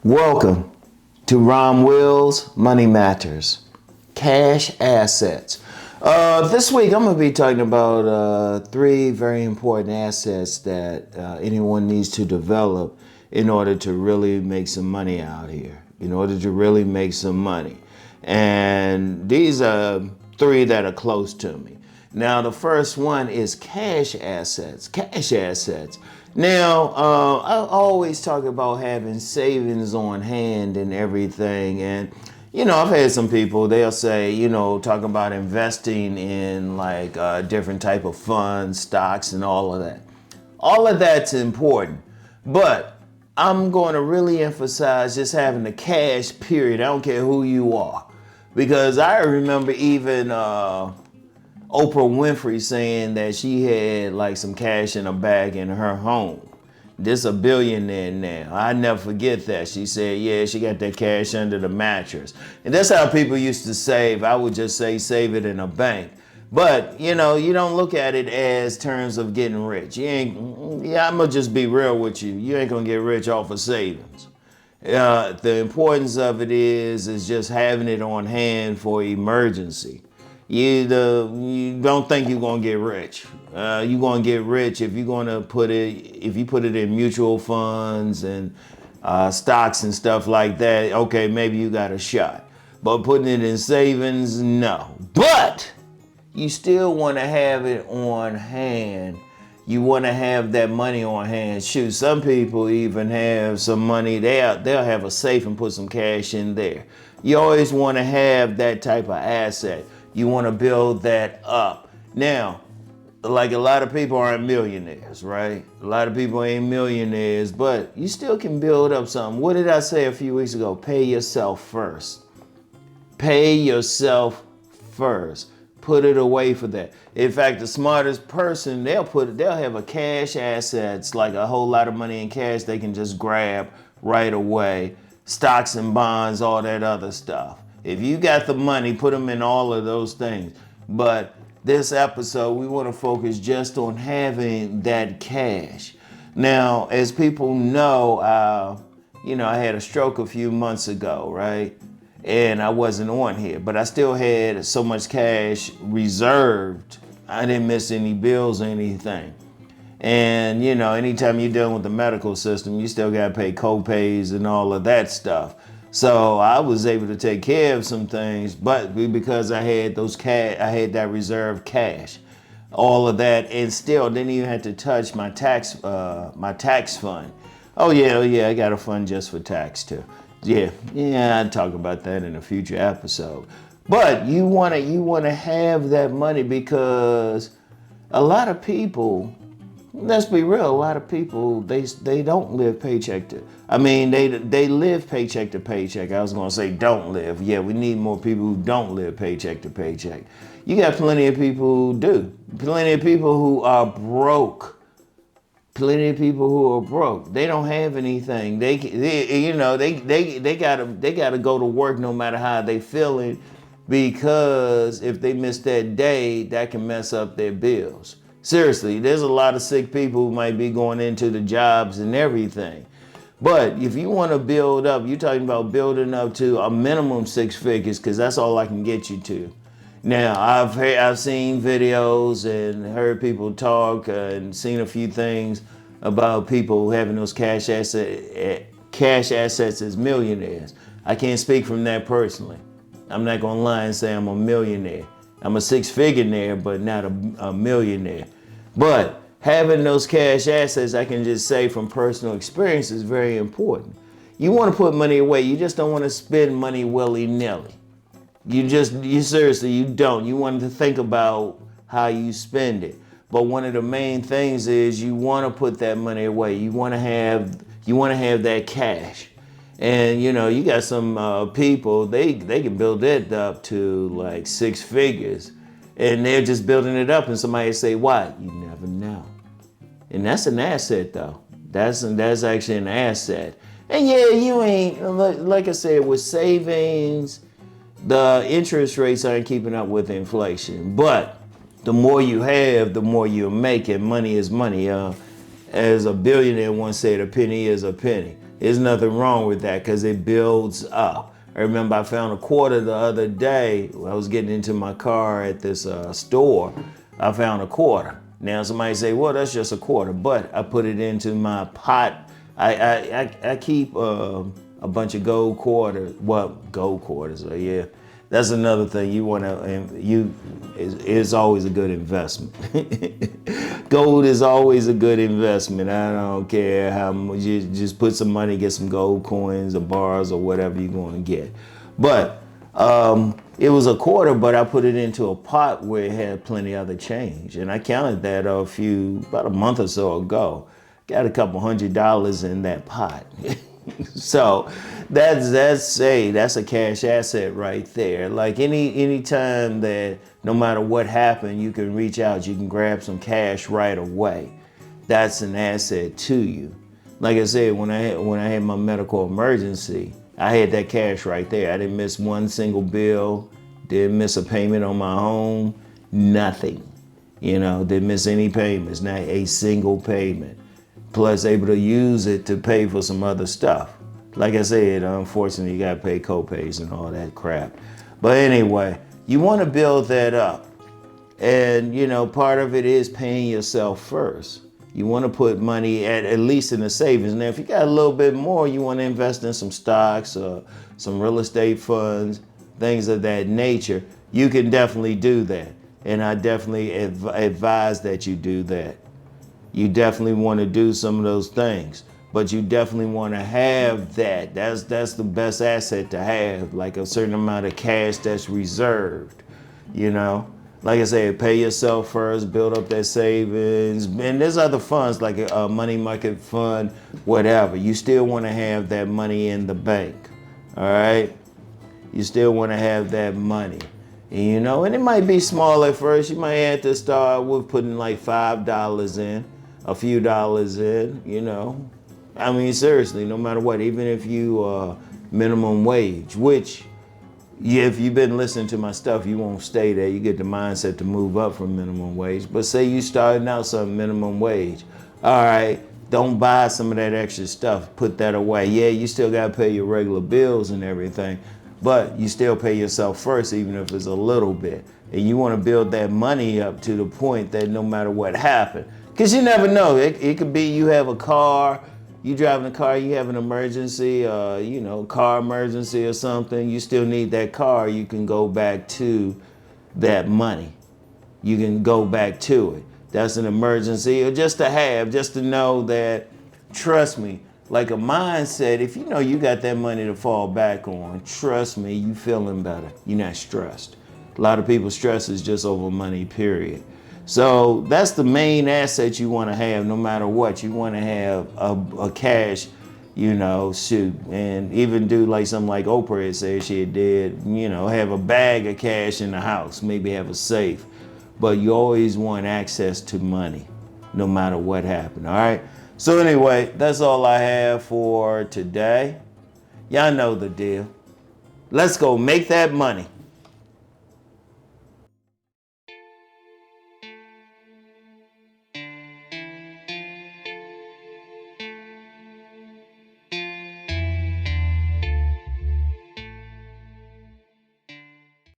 Welcome to Rom Wills Money Matters, Cash Assets. This week I'm going to be talking about three very important assets that anyone needs to develop in order to really make some money out here, in order to really make some money. And these are three that are close to me. Now, the first one is cash assets. Cash assets. Now, I always talk about having savings on hand and everything. And, I've had some people, they'll say, talk about investing in like different type of funds, stocks, and all of that. All of that's important. But I'm going to really emphasize just having the cash, period. I don't care who you are. Because I remember even Oprah Winfrey saying that she had like some cash in a bag in her home. This a billionaire now. I never forget that. She said, yeah, she got that cash under the mattress. And that's how people used to save. I would just say save it in a bank. But, you don't look at it as terms of getting rich. I'm going to just be real with you. You ain't going to get rich off of savings. The importance of it is just having it on hand for emergency. You don't think you're gonna get rich. You're gonna get rich if you put it in mutual funds and stocks and stuff like that. Okay, maybe you got a shot. But putting it in savings, no. But you still want to have it on hand. You want to have that money on hand. Shoot, some people even have some money. They'll have a safe and put some cash in there. You always want to have that type of asset. You want to build that up. Now, like a lot of people aren't millionaires, right? A lot of people ain't millionaires, but you still can build up something. What did I say a few weeks ago? Pay yourself first. Pay yourself first. Put it away for that. In fact, the smartest person, they'll have a cash assets, like a whole lot of money in cash they can just grab right away. Stocks and bonds, all that other stuff. If you got the money, put them in all of those things. But this episode, we want to focus just on having that cash. Now, as people know, I had a stroke a few months ago, right? And I wasn't on here, but I still had so much cash reserved. I didn't miss any bills or anything. And, anytime you're dealing with the medical system, you still got to pay co-pays and all of that stuff. So I was able to take care of some things, but because I had I had that reserved cash, all of that, and still didn't even have to touch my tax fund. Oh yeah, I got a fund just for tax too. Yeah, I'd talk about that in a future episode. But you wanna have that money because a lot of people, let's be real, a lot of people, they don't live paycheck to, they live paycheck to paycheck. I was gonna say don't live. Yeah, we need more people who don't live paycheck to paycheck. You got plenty of people who do. Plenty of people who are broke. Plenty of people who are broke. They don't have anything. They gotta go to work no matter how they feeling, because if they miss that day, that can mess up their bills. Seriously, there's a lot of sick people who might be going into the jobs and everything. But if you want to build up, you're talking about building up to a minimum 6 figures, because that's all I can get you to. Now, I've seen videos and heard people talk and seen a few things about people having those cash assets as millionaires. I can't speak from that personally. I'm not going to lie and say I'm a millionaire. I'm a 6-figure-naire, but not a millionaire. But having those cash assets, I can just say from personal experience, is very important. You want to put money away. You just don't want to spend money willy-nilly. You seriously, you don't. You want to think about how you spend it. But one of the main things is you want to put that money away. You want to have that cash. And you got some people, they can build that up to like 6 figures. And they're just building it up, and somebody say, why? You never know. And that's an asset, though. That's actually an asset. And yeah, you ain't, like I said, with savings, the interest rates aren't keeping up with inflation. But the more you have, the more you make, and money is money. As a billionaire once said, a penny is a penny. There's nothing wrong with that because it builds up. I remember I found a quarter the other day. I was getting into my car at this store. I found a quarter. Now somebody say, well, that's just a quarter, but I put it into my pot. I keep a bunch of gold quarters. Well, gold quarters, yeah. That's another thing you want to, it's always a good investment. Gold is always a good investment. I don't care how much, you just put some money, get some gold coins or bars or whatever you're going to get. But it was a quarter, but I put it into a pot where it had plenty of other change. And I counted that about a month or so ago. Got a couple $100 in that pot. So that's a cash asset right there. Like any time that no matter what happened, you can reach out, you can grab some cash right away. That's an asset to you. Like I said, when I had my medical emergency, I had that cash right there. I didn't miss one single bill, didn't miss a payment on my home, nothing. Didn't miss any payments, not a single payment. Plus able to use it to pay for some other stuff. Like I said, unfortunately, you gotta pay co-pays and all that crap. But anyway, you wanna build that up. And part of it is paying yourself first. You wanna put money at least in the savings. Now, if you got a little bit more, you wanna invest in some stocks or some real estate funds, things of that nature, you can definitely do that. And I definitely advise that you do that. You definitely want to do some of those things, but you definitely want to have that. That's the best asset to have, like a certain amount of cash that's reserved, Like I said, pay yourself first, build up that savings, and there's other funds like a money market fund, whatever. You still want to have that money in the bank, all right? You still want to have that money. And it might be small at first. You might have to start with putting like $5 in. A few dollars in, I mean, seriously, no matter what, even if you minimum wage, which if you've been listening to my stuff, you won't stay there. You get the mindset to move up from minimum wage. But say you starting out some minimum wage. All right, don't buy some of that extra stuff. Put that away. Yeah, you still got to pay your regular bills and everything, but you still pay yourself first, even if it's a little bit. And you want to build that money up to the point that no matter what happened, because you never know. It could be you have a car, you driving a car, you have an emergency, car emergency or something. You still need that car. You can go back to that money. You can go back to it. That's an emergency, or just to know that, trust me, like a mindset, if you got that money to fall back on, trust me, you feeling better. You're not stressed. A lot of people stress is just over money, period. So that's the main asset you want to have no matter what. You want to have a cash, suit, and even do like something like Oprah had said she did, have a bag of cash in the house, maybe have a safe. But you always want access to money no matter what happened, all right? So anyway, that's all I have for today. Y'all know the deal. Let's go make that money.